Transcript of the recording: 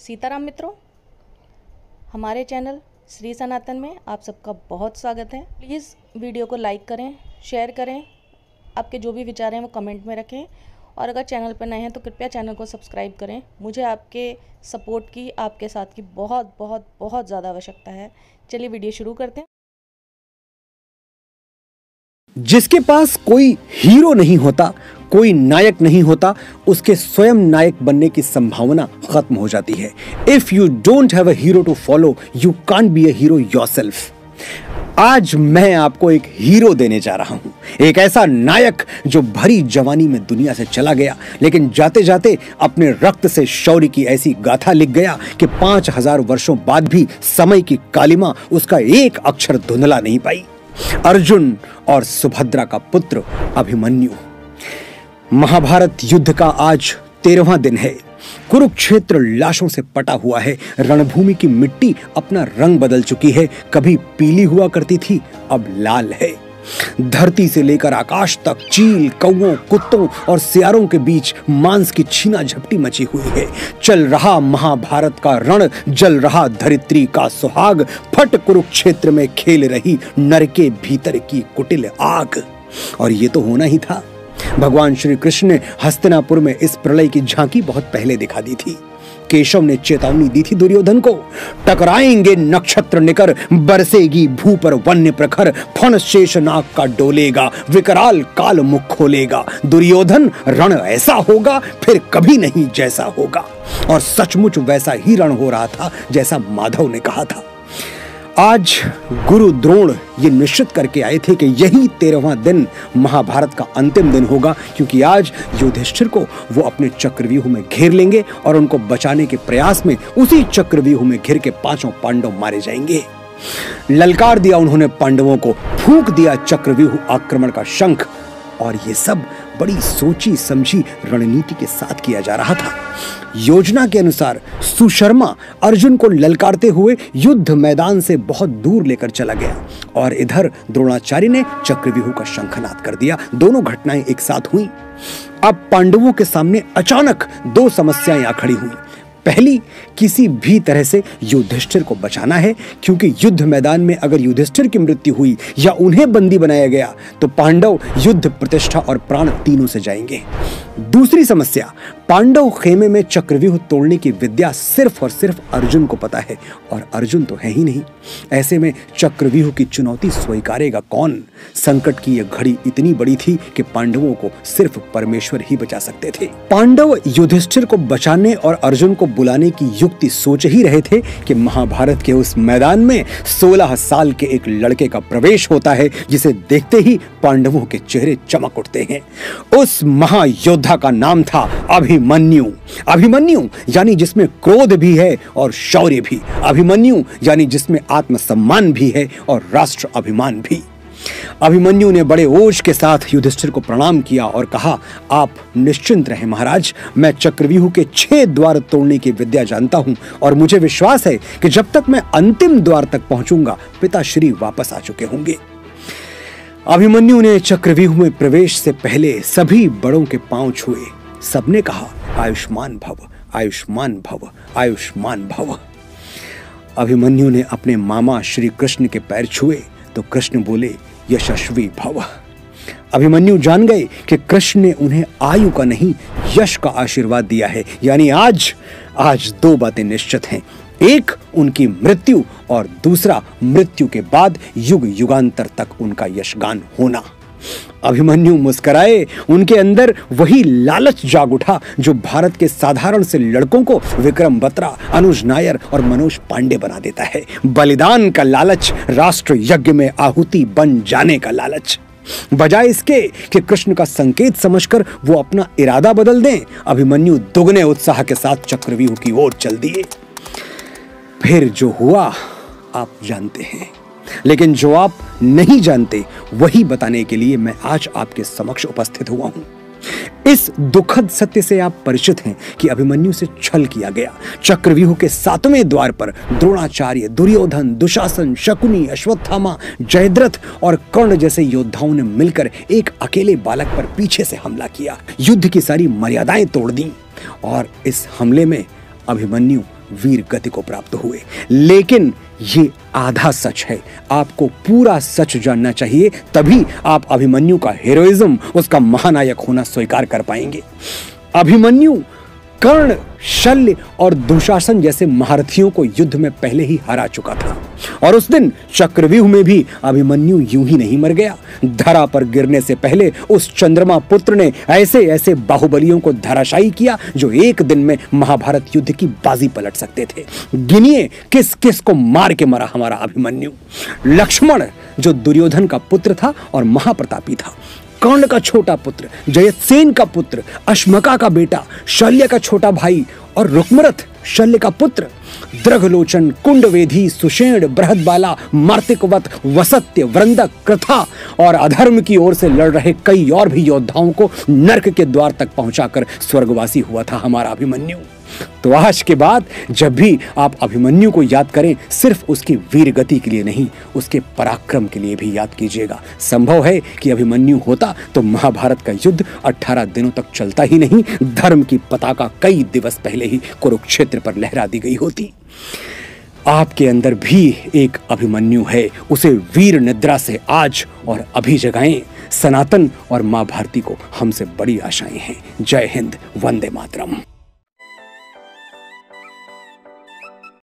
सीताराम मित्रों, हमारे चैनल श्री सनातन में आप सबका बहुत स्वागत है। प्लीज़ वीडियो को लाइक करें, शेयर करें, आपके जो भी विचार हैं वो कमेंट में रखें और अगर चैनल पर नए हैं तो कृपया चैनल को सब्सक्राइब करें। मुझे आपके सपोर्ट की, आपके साथ की बहुत बहुत बहुत ज़्यादा आवश्यकता है। चलिए वीडियो शुरू करते हैं। जिसके पास कोई हीरो नहीं होता, कोई नायक नहीं होता, उसके स्वयं नायक बनने की संभावना खत्म हो जाती है। If you don't have a hero to follow, you can't be a hero yourself. आज मैं आपको एक हीरो देने जा रहा हूं, एक ऐसा नायक जो भरी जवानी में दुनिया से चला गया, लेकिन जाते जाते अपने रक्त से शौर्य की ऐसी गाथा लिख गया कि 5000 वर्षों बाद भी समय की कालिमा उसका एक अक्षर धुंधला नहीं पाई। अर्जुन और सुभद्रा का पुत्र अभिमन्यु। महाभारत युद्ध का आज 13वां दिन है। कुरुक्षेत्र लाशों से पटा हुआ है। रणभूमि की मिट्टी अपना रंग बदल चुकी है। कभी पीली हुआ करती थी, अब लाल है। धरती से लेकर आकाश तक चील, कौओं, कुत्तों और सियारों के बीच मांस की छीना झपटी मची हुई है। चल रहा महाभारत का रण, जल रहा धरित्री का सुहाग, फट कुरुक्षेत्र में खेल रही नर के भीतर की कुटिल आग। और ये तो होना ही था। भगवान श्री कृष्ण ने हस्तिनापुर में इस प्रलय की झांकी बहुत पहले दिखा दी थी। केशव ने चेतावनी दी थी दुर्योधन को, टकराएंगे नक्षत्र निकर, बरसेगी भू पर वन्य प्रखर, फण शेषनाग का डोलेगा, विकराल काल मुख खोलेगा। दुर्योधन, रण ऐसा होगा फिर कभी नहीं जैसा होगा। और सचमुच वैसा ही रण हो रहा था जैसा माधव ने कहा था। आज गुरु द्रोण ये निश्चित करके आए थे कि यही 13वां दिन महाभारत का अंतिम दिन होगा, क्योंकि आज युधिष्ठिर को वो अपने चक्रव्यूह में घेर लेंगे और उनको बचाने के प्रयास में उसी चक्रव्यूह में घिर के 5 पांडव मारे जाएंगे। ललकार दिया उन्होंने पांडवों को, फूंक दिया चक्रव्यूह आक्रमण का शंख। और ये सब बड़ी सोची समझी रणनीति के साथ किया जा रहा था। योजना के अनुसार सुशर्मा अर्जुन को ललकारते हुए युद्ध मैदान से बहुत दूर लेकर चला गया और इधर द्रोणाचार्य ने चक्रव्यूह का शंखनाद कर दिया। दोनों घटनाएं एक साथ हुई। अब पांडवों के सामने अचानक 2 समस्याएं आ खड़ी हुई। पहली, किसी भी तरह से युधिष्ठिर को बचाना है, क्योंकि युद्ध मैदान में अगर युधिष्ठिर की मृत्यु हुई या उन्हें बंदी बनाया गया तो पांडव युद्ध, प्रतिष्ठा और प्राण तीनों से जाएंगे। दूसरी समस्या, पांडव खेमे में चक्रव्यूह तोड़ने की विद्या सिर्फ और सिर्फ अर्जुन को पता है और अर्जुन तो है ही नहीं। ऐसे में चक्रव्यूह की चुनौती स्वीकारेगा कौन? संकट की यह घड़ी इतनी बड़ी थी कि पांडवों को सिर्फ परमेश्वर ही बचा सकते थे। पांडव युधिष्ठिर को बचाने और अर्जुन को बुलाने की युक्ति सोच ही रहे थे कि महाभारत के उस मैदान में 16 साल के एक लड़के का प्रवेश होता है, जिसे देखते ही पांडवों के चेहरे चमक उठते हैं। उस महायोद्धा का नाम था अभिमन्यु। अभिमन्यु यानी जिसमें क्रोध भी है और शौर्य भी। अभिमन्यु यानी जिसमें आत्मसम्मान भी है और राष्ट्र अभिमान भी। अभिमन्यु ने बड़े ओज के साथ युधिष्ठिर को प्रणाम किया और कहा, आप निश्चिंत रहें महाराज, मैं चक्रव्यूह के 6 द्वार तोड़ने की विद्या जानता हूं और मुझे विश्वास है कि जब तक मैं अंतिम द्वार तक पहुंचूंगा पिताश्री वापस आ चुके होंगे। अभिमन्यु ने चक्रव्यूह में प्रवेश से पहले सभी बड़ों के पांव छुए। सबने कहा, आयुष्मान भव, आयुष्मान भव, आयुष्मान भव। अभिमन्यु ने अपने मामा श्री कृष्ण के पैर छुए तो कृष्ण बोले, यशस्वी भव। अभिमन्यु जान गए कि कृष्ण ने उन्हें आयु का नहीं, यश का आशीर्वाद दिया है। यानी आज 2 बातें निश्चित हैं। एक, उनकी मृत्यु, और दूसरा, मृत्यु के बाद युग युगांतर तक उनका यशगान होना। अभिमन्यु मुस्कुराए। उनके अंदर वही लालच जाग उठा जो भारत के साधारण से लड़कों को विक्रम बत्रा, अनुज नायर और मनोज पांडे बना देता है। बलिदान का लालच, राष्ट्र यज्ञ में आहुति बन जाने का लालच। बजाय इसके कि कृष्ण का संकेत समझकर वो अपना इरादा बदल दें, अभिमन्यु दुगने उत्साह के साथ चक्रव्यूह की ओर चल दिए। फिर जो हुआ आप जानते हैं, लेकिन जो आप नहीं जानते वही बताने के लिए मैं आज आपके समक्ष उपस्थित हुआ हूं। इस दुखद सत्य से आप परिचित हैं कि अभिमन्यु से छल किया गया। चक्रव्यूह के 7वें द्वार पर द्रोणाचार्य, दुर्योधन, दुशासन, शकुनी, अश्वत्थामा, जयद्रथ और कर्ण जैसे योद्धाओं ने मिलकर एक अकेले बालक पर पीछे से हमला किया। युद्ध की सारी मर्यादाएं तोड़ दी और इस हमले में अभिमन्यु वीर गति को प्राप्त हुए। लेकिन ये आधा सच है, आपको पूरा सच जानना चाहिए, तभी आप अभिमन्यु का हीरोइज्म, उसका महानायक होना स्वीकार कर पाएंगे। अभिमन्यु कर्ण, शल्य और दुशासन जैसे महारथियों को युद्ध में पहले ही हरा चुका था, और उस दिन चक्रव्यूह में भी अभिमन्यु यूं ही नहीं मर गया। धरा पर गिरने से पहले उस चंद्रमा पुत्र ने ऐसे ऐसे बाहुबलियों को धराशायी किया जो एक दिन में महाभारत युद्ध की बाजी पलट सकते थे। गिनिए किस किस को मार के मरा हमारा अभिमन्यु। लक्ष्मण जो दुर्योधन का पुत्र था और महाप्रतापी था, कर्ण का छोटा पुत्र, जयसेन का पुत्र, अश्मका का बेटा, शल्य का छोटा भाई और रुक्मरथ शल्य का पुत्र, द्रघलोचन, कुंडवेधी, सुषेण, बृहदबाला, मार्तिकवत, वसत्य, वृंदक, कृथा और अधर्म की ओर से लड़ रहे कई और भी योद्धाओं को नर्क के द्वार तक पहुंचाकर स्वर्गवासी हुआ था हमारा अभिमन्यु। तो आज के बाद जब भी आप अभिमन्यु को याद करें, सिर्फ उसकी वीर गति के लिए नहीं, उसके पराक्रम के लिए भी याद कीजिएगा। संभव है कि अभिमन्यु होता तो महाभारत का युद्ध 18 दिनों तक चलता ही नहीं, धर्म की पताका कई दिवस पहले ही कुरुक्षेत्र पर लहरा दी गई होती। आपके अंदर भी एक अभिमन्यु है, उसे वीर निद्रा से आज और अभी जगाएं। सनातन और मां भारती को हमसे बड़ी आशाएं हैं। जय हिंद, वंदे मातरम।